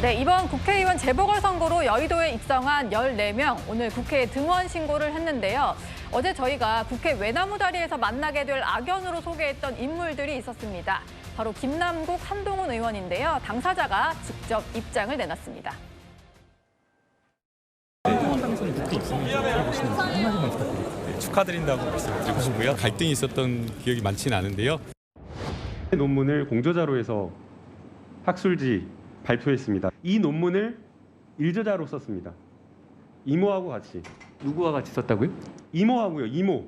네, 이번 국회의원 재보궐선거로 여의도에 입성한 14명, 오늘 국회에 등원 신고를 했는데요. 어제 저희가 국회 외나무다리에서 만나게 될 악연으로 소개했던 인물들이 있었습니다. 바로 김남국, 한동훈 의원인데요. 당사자가 직접 입장을 내놨습니다. 축하드린다고 말씀드리고 싶고요. 갈등이 있었던 기억이 많지는 않은데요. 논문을 공저자로 학술지 발표했습니다. 이 논문을 일저자로 썼습니다. 이모하고 같이. 누구와 같이 썼다고요? 이모하고요. 이모.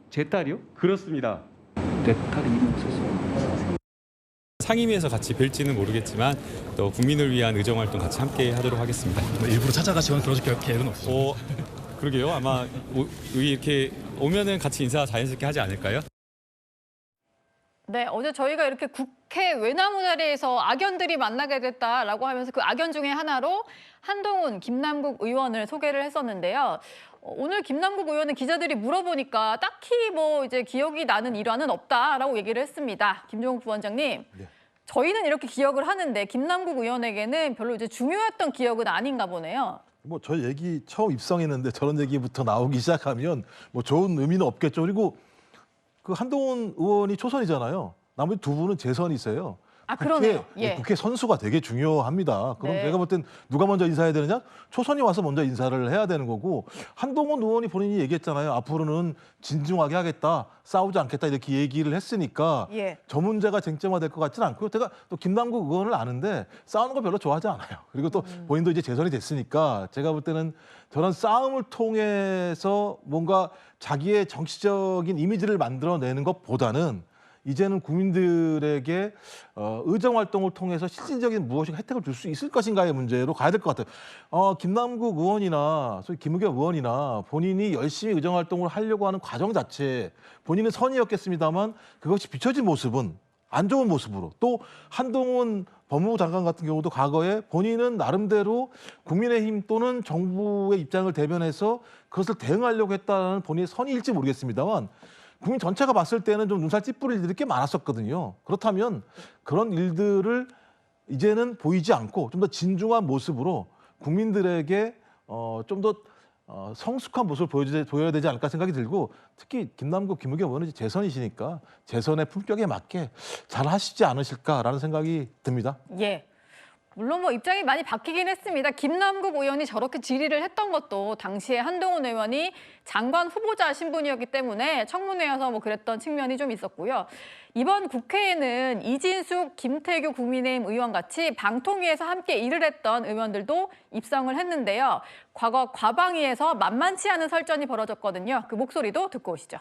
제 딸이요? 그렇습니다. 내 딸이 이모 썼어요. 상임위에서 같이 뵐지는 모르겠지만 또 국민을 위한 의정활동 같이 함께 하도록 하겠습니다. 일부러 찾아가시거나 그럴 계획은 없으시죠? 그러게요. 아마 이렇게 오면은 같이 인사 자연스럽게 하지 않을까요? 네, 어제 저희가 이렇게 국회 외나무다리에서 악연들이 만나게 됐다라고 하면서 그 악연 중에 하나로 한동훈, 김남국 의원을 소개를 했었는데요. 오늘 김남국 의원은 기자들이 물어보니까 딱히 뭐 이제 기억이 나는 일화는 없다라고 얘기를 했습니다. 김종욱 부원장님, 네. 저희는 이렇게 기억을 하는데 김남국 의원에게는 별로 이제 중요했던 기억은 아닌가 보네요. 뭐 저 얘기 처음 입성했는데 저런 얘기부터 나오기 시작하면 뭐 좋은 의미는 없겠죠. 그리고 그 한동훈 의원이 초선이잖아요. 나머지 두 분은 재선이세요. 아, 그러네요. 예. 국회 선수가 되게 중요합니다. 그럼 네. 제가 볼 땐 누가 먼저 인사해야 되느냐? 초선이 와서 먼저 인사를 해야 되는 거고, 한동훈 의원이 본인이 얘기했잖아요. 앞으로는 진중하게 하겠다, 싸우지 않겠다 이렇게 얘기를 했으니까 예. 저 문제가 쟁점화될 것 같지는 않고요. 제가 또 김남국 의원을 아는데 싸우는 거 별로 좋아하지 않아요. 그리고 또 본인도 이제 재선이 됐으니까 제가 볼 때는 저런 싸움을 통해서 뭔가 자기의 정치적인 이미지를 만들어내는 것보다는 이제는 국민들에게 의정활동을 통해서 실질적인 무엇인가 혜택을 줄 수 있을 것인가의 문제로 가야 될 것 같아요. 김남국 의원이나 소위 김의겸 의원이나 본인이 열심히 의정활동을 하려고 하는 과정 자체 본인은 선의였겠습니다만 그것이 비춰진 모습은 안 좋은 모습으로, 또 한동훈 법무부 장관 같은 경우도 과거에 본인은 나름대로 국민의힘 또는 정부의 입장을 대변해서 그것을 대응하려고 했다는 본인의 선의일지 모르겠습니다만 국민 전체가 봤을 때는 좀 눈살 찌푸릴 일들이 꽤 많았었거든요. 그렇다면 그런 일들을 이제는 보이지 않고 좀 더 진중한 모습으로 국민들에게 좀 더 성숙한 모습을 보여야 되지 않을까 생각이 들고, 특히 김남국, 김의겸 의원은 재선이시니까 재선의 품격에 맞게 잘 하시지 않으실까라는 생각이 듭니다. 예. 물론 뭐 입장이 많이 바뀌긴 했습니다. 김남국 의원이 저렇게 질의를 했던 것도 당시에 한동훈 의원이 장관 후보자 신분이었기 때문에 청문회여서 뭐 그랬던 측면이 좀 있었고요. 이번 국회에는 이진숙, 김태규 국민의힘 의원 같이 방통위에서 함께 일을 했던 의원들도 입성을 했는데요. 과거 과방위에서 만만치 않은 설전이 벌어졌거든요. 그 목소리도 듣고 오시죠.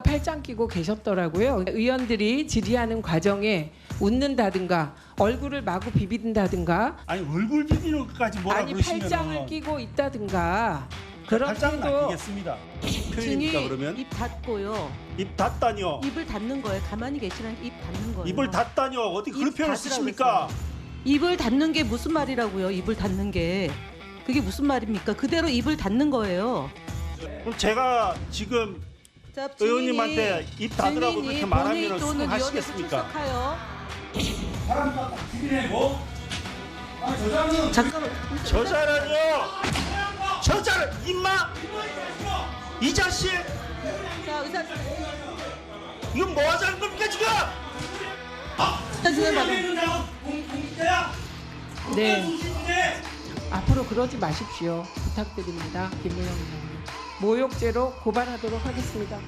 팔짱 끼고 계셨더라고요. 의원들이 질의하는 과정에 웃는다든가 얼굴을 마구 비빈다든가, 아니 얼굴 비비는 것까지 뭐라 아니 그러시면 팔짱을 끼고 있다든가 그런 팔짱은 태도. 안 끼겠습니다. 표현입니까 그러면? 입 닫고요. 입 닫다니요. 입을 닫는 거예요. 가만히 계시는 입 닫는 거예요. 입을 닫다니요. 어디 그런 입 표현을 닫으라고 쓰십니까? 했어요. 입을 닫는 게 무슨 말이라고요? 입을 닫는 게. 그게 무슨 말입니까? 그대로 입을 닫는 거예요. 그럼 제가 지금 자, 의원님한테 입 닫으라고 그렇게 말하면 수긍하시겠습니까? 잠깐만. 저자라뇨. 저자를 임마. 이 자식. 자, 의사 이건 뭐 하자는 겁니까 지금? 네. 앞으로 그러지 마십시오. 부탁드립니다. 김의겸 의원님. 모욕죄로 고발하도록 하겠습니다.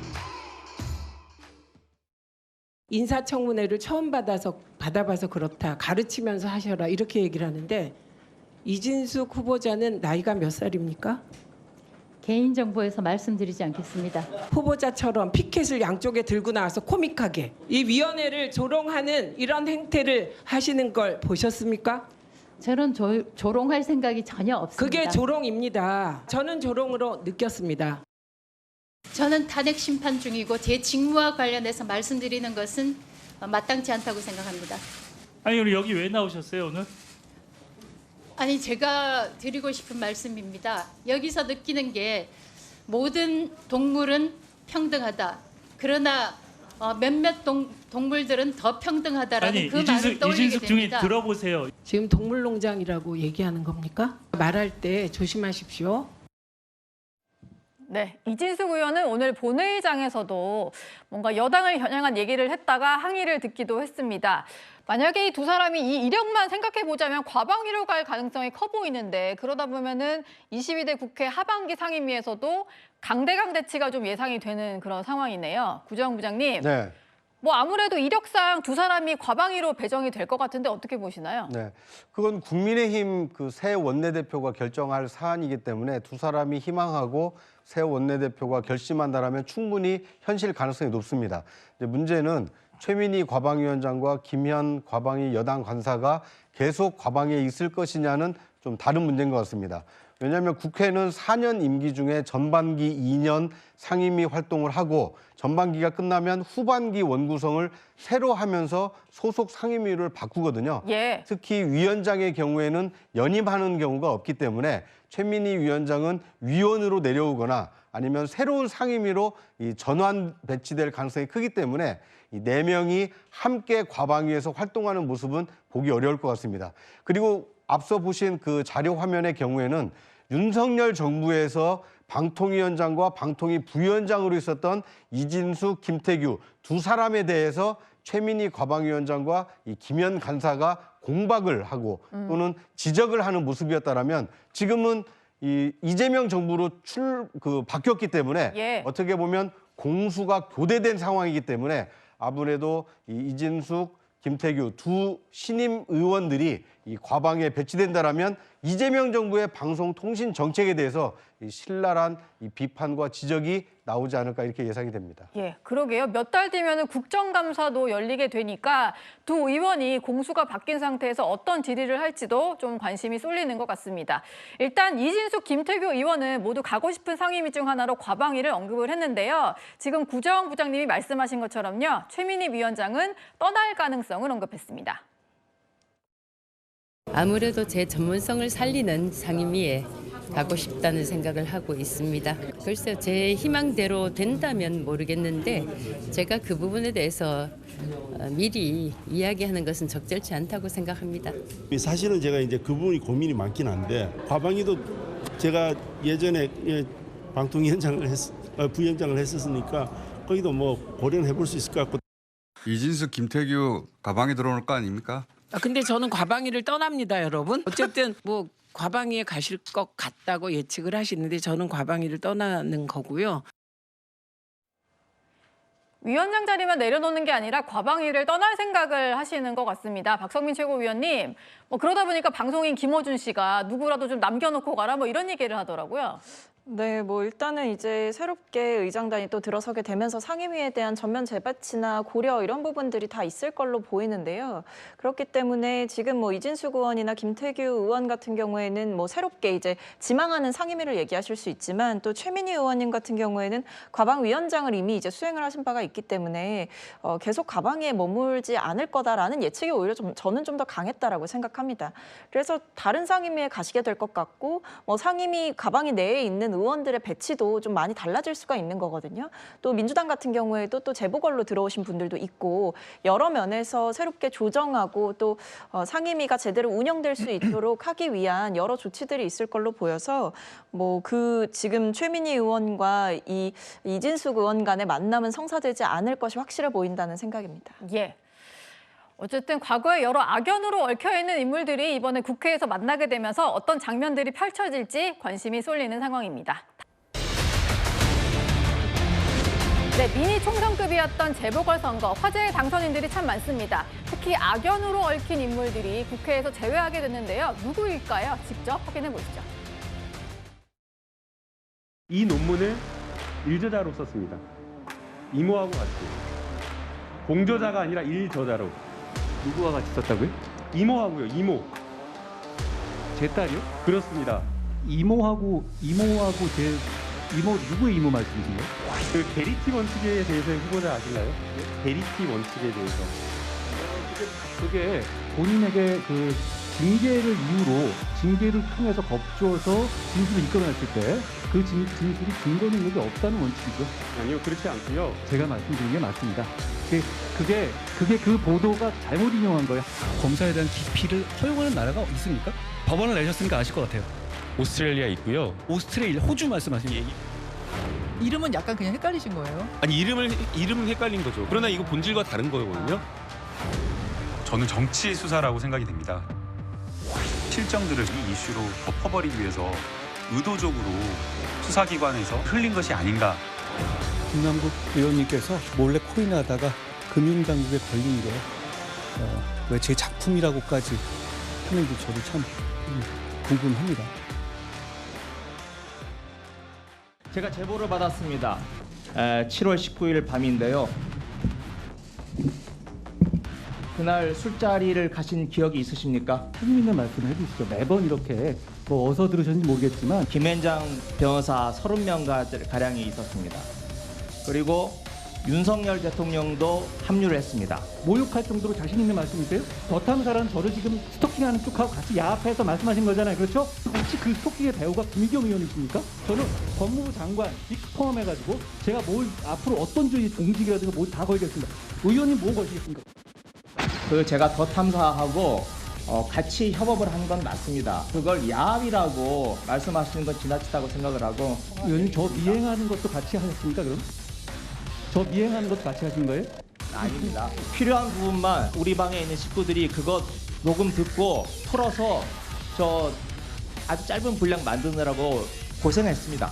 인사청문회를 처음 받아봐서 그렇다. 가르치면서 하셔라. 이렇게 얘기를 하는데, 이진숙 후보자는 나이가 몇 살입니까? 개인정보에서 말씀드리지 않겠습니다. 후보자처럼 피켓을 양쪽에 들고 나와서 코믹하게 이 위원회를 조롱하는 이런 행태를 하시는 걸 보셨습니까? 저는 조롱할 생각이 전혀 없습니다. 그게 조롱입니다. 저는 조롱으로 느꼈습니다. 저는 탄핵 심판 중이고 제 직무와 관련해서 말씀드리는 것은 마땅치 않다고 생각합니다. 아니 오늘 여기 왜 나오셨어요 오늘? 아니 제가 드리고 싶은 말씀입니다. 여기서 느끼는 게 모든 동물은 평등하다. 그러나 몇몇 동물들은 더 평등하다라는 아니 그 말을 떠올리게 이진숙 중에 됩니다. 들어보세요. 지금 동물농장이라고 얘기하는 겁니까? 말할 때 조심하십시오. 네, 이진숙 의원은 오늘 본회의장에서도 뭔가 여당을 겨냥한 얘기를 했다가 항의를 듣기도 했습니다. 만약에 이 두 사람이 이 이력만 생각해 보자면 과방위로 갈 가능성이 커 보이는데 그러다 보면은 22대 국회 하반기 상임위에서도 강대강 대치가 좀 예상이 되는 그런 상황이네요. 구정 부장님. 네. 뭐 아무래도 이력상 두 사람이 과방위로 배정이 될 것 같은데 어떻게 보시나요? 네, 그건 국민의힘 그 새 원내대표가 결정할 사안이기 때문에 두 사람이 희망하고 새 원내대표가 결심한다라면 충분히 현실 가능성이 높습니다. 이제 문제는 최민희 과방위원장과 김현 과방위 여당 관사가 계속 과방위에 있을 것이냐는 좀 다른 문제인 것 같습니다. 왜냐하면 국회는 4년 임기 중에 전반기 2년 상임위 활동을 하고 전반기가 끝나면 후반기 원구성을 새로 하면서 소속 상임위를 바꾸거든요. 예. 특히 위원장의 경우에는 연임하는 경우가 없기 때문에 최민희 위원장은 위원으로 내려오거나 아니면 새로운 상임위로 이 전환 배치될 가능성이 크기 때문에 이 4명이 함께 과방위에서 활동하는 모습은 보기 어려울 것 같습니다. 그리고 앞서 보신 그 자료 화면의 경우에는 윤석열 정부에서 방통위원장과 방통위 부위원장으로 있었던 이진숙, 김태규 두 사람에 대해서 최민희 과방위원장과 이 김현 간사가 공박을 하고 또는 지적을 하는 모습이었다라면 지금은 이 이재명 정부로 바뀌었기 때문에 예. 어떻게 보면 공수가 교대된 상황이기 때문에 아무래도 이 이진숙, 김태규 두 신임 의원들이 이 과방에 배치된다라면 이재명 정부의 방송통신 정책에 대해서 이 신랄한 이 비판과 지적이 나오지 않을까 이렇게 예상이 됩니다. 예, 그러게요. 몇 달 뒤면은 국정감사도 열리게 되니까 두 의원이 공수가 바뀐 상태에서 어떤 질의를 할지도 좀 관심이 쏠리는 것 같습니다. 일단 이진숙, 김태규 의원은 모두 가고 싶은 상임위 중 하나로 과방위를 언급을 했는데요. 지금 구정 부장님이 말씀하신 것처럼요. 최민희 위원장은 떠날 가능성을 언급했습니다. 아무래도 제 전문성을 살리는 상임위에 가고 싶다는 생각을 하고 있습니다. 글쎄요, 제 희망대로 된다면 모르겠는데 제가 그 부분에 대해서 미리 이야기하는 것은 적절치 않다고 생각합니다. 사실은 제가 이제 그 부분이 고민이 많긴 한데 과방위도 제가 예전에 부위원장을 했었으니까 거기도 뭐 고려는 해볼 수 있을 것 같고. 이진숙, 김태규 과방위 들어올 거 아닙니까? 근데 저는 과방위를 떠납니다, 여러분. 어쨌든 뭐 과방위에 가실 것 같다고 예측을 하시는데 저는 과방위를 떠나는 거고요. 위원장 자리만 내려놓는 게 아니라 과방위를 떠날 생각을 하시는 것 같습니다. 박성민 최고위원님, 뭐 그러다 보니까 방송인 김어준 씨가 누구라도 좀 남겨놓고 가라 뭐 이런 얘기를 하더라고요. 네, 뭐 일단은 이제 새롭게 의장단이 또 들어서게 되면서 상임위에 대한 전면 재배치나 고려 이런 부분들이 다 있을 걸로 보이는데요. 그렇기 때문에 지금 뭐 이진숙 의원이나 김태규 의원 같은 경우에는 뭐 새롭게 이제 지망하는 상임위를 얘기하실 수 있지만 또 최민희 의원님 같은 경우에는 과방위원장을 이미 이제 수행을 하신 바가 있기 때문에 계속 과방위에 머물지 않을 거다라는 예측이 오히려 저는 좀 더 강했다라고 생각합니다. 그래서 다른 상임위에 가시게 될 것 같고 뭐 상임위 과방위 내에 있는 의원들의 배치도 좀 많이 달라질 수가 있는 거거든요. 또 민주당 같은 경우에도 또 재보궐로 들어오신 분들도 있고 여러 면에서 새롭게 조정하고 또 상임위가 제대로 운영될 수 있도록 하기 위한 여러 조치들이 있을 걸로 보여서 뭐 그 지금 최민희 의원과 이 이진숙 의원 간의 만남은 성사되지 않을 것이 확실해 보인다는 생각입니다. 예. 어쨌든 과거에 여러 악연으로 얽혀있는 인물들이 이번에 국회에서 만나게 되면서 어떤 장면들이 펼쳐질지 관심이 쏠리는 상황입니다. 네, 미니 총선급이었던 재보궐선거, 화제의 당선인들이 참 많습니다. 특히 악연으로 얽힌 인물들이 국회에서 제외하게 됐는데요. 누구일까요? 직접 확인해 보시죠. 이 논문을 일저자로 썼습니다. 이모하고 같이. 공저자가 아니라 일저자로. 누구와 같이 썼다고요? 이모하고요, 이모. 제 딸이요? 그렇습니다. 이모 누구의 이모 말씀이세요? 그 게리티 원칙에 대해서의 후보자 아시나요? 게리티 원칙에 대해서. 그게 본인에게 그 징계를 통해서 겁주어서 진술을 이끌어냈을 때 그 진술이 근거 능력이 없다는 원칙이죠. 아니요, 그렇지 않고요. 제가 말씀드린 게 맞습니다. 그게 그 보도가 잘못 인용한 거예요. 검사에 대한 기피를 허용하는 나라가 있습니까? 법안을 내셨으니까 아실 것 같아요. 오스트레일리아 있고요. 오스트레일리아, 호주 말씀하시는 거예요. 이름은 약간 그냥 헷갈리신 거예요? 아니 이름은 헷갈린 거죠. 그러나 이거 본질과 다른 거거든요. 저는 정치 수사라고 생각이 됩니다. 실정들을 이 이슈로 덮어버리기 위해서 의도적으로 수사기관에서 흘린 것이 아닌가. 김남국 의원님께서 몰래 코인하다가 금융당국에 걸린 게 왜 제 작품이라고까지 하는지 저도 참 궁금합니다. 제가 제보를 받았습니다. 7월 19일 밤인데요. 그날 술자리를 가신 기억이 있으십니까? 책임 있는 말씀을 해주시죠. 매번 이렇게 뭐 어디서 들으셨는지 모르겠지만 김앤장 변호사 30명 가량이 있었습니다. 그리고 윤석열 대통령도 합류를 했습니다. 모욕할 정도로 자신 있는 말씀이세요? 더 탐사라는 저를 지금 스토킹하는 쪽하고 같이 야합해서 말씀하신 거잖아요. 그렇죠? 혹시 그 스토킹의 배우가 김의겸 의원이십니까? 저는 법무부 장관 포함해가지고 제가 뭘 앞으로 어떤 주의 공직이라든가 뭘 다 걸겠습니다. 의원님 뭐 걸시겠습니까? 제가 더 탐사하고 같이 협업을 한 건 맞습니다. 그걸 야합이라고 말씀하시는 건 지나치다고 생각을 하고. 의원님 저 미행하는 것도 같이 하셨습니까 그럼? 저 미행하는 것도 같이 하신 거예요? 아닙니다. 필요한 부분만 우리 방에 있는 식구들이 그것 녹음 듣고 풀어서 저 아주 짧은 분량 만드느라고 고생했습니다.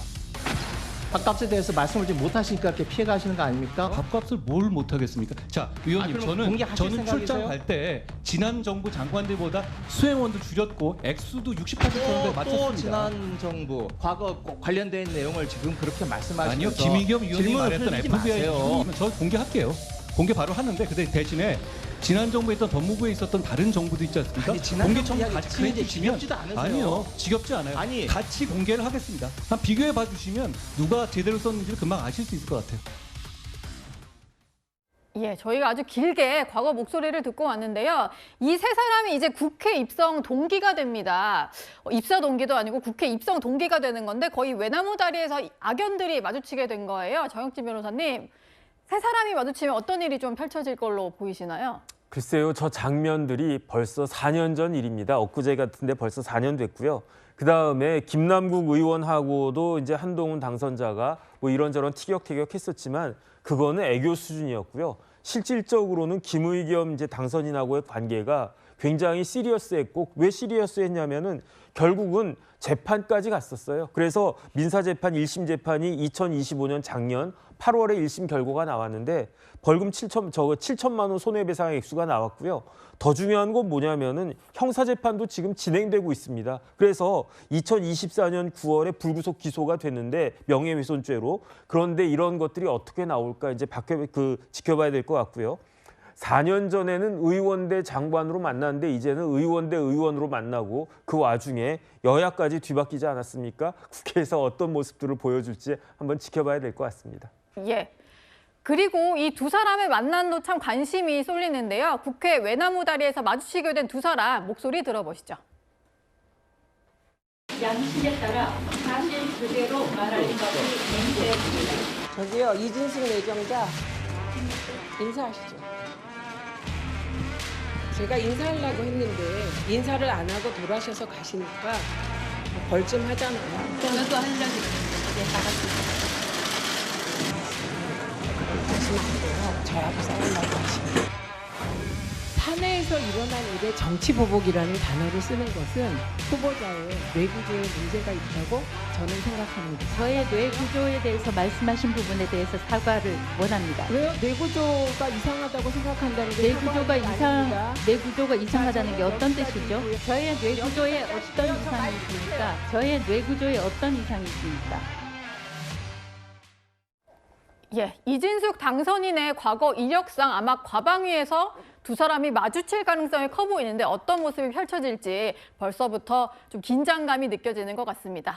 밥값에 대해서 말씀을 좀 못하시니까 이렇게 피해가시는 거 아닙니까? 밥값을 뭘 못하겠습니까? 자, 의원님, 저는 출장 때 지난 정부 장관들보다 수행원도 줄였고 액수도 60% 정도에 맞췄습니다. 또 지난 정부 과거 관련된 내용을 지금 그렇게 말씀하시면서 아니요, 김의겸 의원님 말했던 FBI 마세요. 저 공개할게요. 공개 바로 하는데 근데 대신에 지난 정부에 있던 법무부에 있었던 다른 정부도 있지 않습니까? 아니, 지난 공개 청구 정부 같이 이야기 해주시면 지겹지도 않으세요? 아니요, 지겹지 않아요. 아니. 같이 공개를 하겠습니다. 한 비교해 봐주시면 누가 제대로 썼는지를 금방 아실 수 있을 것 같아요. 예, 저희가 아주 길게 과거 목소리를 듣고 왔는데요. 이 세 사람이 이제 국회 입성 동기가 됩니다. 입사 동기도 아니고 국회 입성 동기가 되는 건데 거의 외나무 다리에서 악연들이 마주치게 된 거예요. 정혁진 변호사님, 세 사람이 마주치면 어떤 일이 좀 펼쳐질 걸로 보이시나요? 글쎄요, 저 장면들이 벌써 4년 전 일입니다. 엊그제 같은데 벌써 4년 됐고요. 그다음에 김남국 의원하고도 이제 한동훈 당선자가 뭐 이런저런 티격태격했었지만 그거는 애교 수준이었고요. 실질적으로는 김의겸 이제 당선인하고의 관계가 굉장히 시리어스했고 왜 시리어스했냐면은 결국은 재판까지 갔었어요. 그래서 민사재판 1심 재판이 2025년 작년 8월에 1심 결과가 나왔는데 벌금 7천만 원 손해배상 액수가 나왔고요. 더 중요한 건 뭐냐면은 형사재판도 지금 진행되고 있습니다. 그래서 2024년 9월에 불구속 기소가 됐는데 명예훼손죄로. 그런데 이런 것들이 어떻게 나올까 이제 지켜봐야 될 것 같고요. 4년 전에는 의원대 장관으로 만났는데 이제는 의원대 의원으로 만나고 그 와중에 여야까지 뒤바뀌지 않았습니까? 국회에서 어떤 모습들을 보여줄지 한번 지켜봐야 될 것 같습니다. 예. 그리고 이 두 사람의 만남도 참 관심이 쏠리는데요. 국회 외나무 다리에서 마주치게 된 두 사람 목소리 들어보시죠. 양식에 따라 사실 그대로 말하는 것이 맹세입니다. 저기요, 이진숙 내정자 인사하시죠. 제가 인사하려고 했는데 인사를 안 하고 돌아셔서 가시니까 벌 좀 하잖아요. 저도 하려고 했는데 나갔습니다. 하시면 안 돼요. 저하고 싸우려고 하시면. 사내에서 일어난 일에 정치보복이라는 단어를 쓰는 것은 후보자의 뇌구조에 문제가 있다고 저는 생각합니다. 저의 뇌구조에 대해서 말씀하신 부분에 대해서 사과를 원합니다. 왜요? 뇌구조가 이상하다고 생각한다는 게 뇌구조가 이상하다는 게 어떤 뜻이죠? 저의 뇌구조에 어떤 이상이 있습니까? 저의 뇌구조에 어떤 이상이 있습니까? 예, 이진숙 당선인의 과거 이력상 아마 과방위에서 두 사람이 마주칠 가능성이 커 보이는데 어떤 모습이 펼쳐질지 벌써부터 좀 긴장감이 느껴지는 것 같습니다.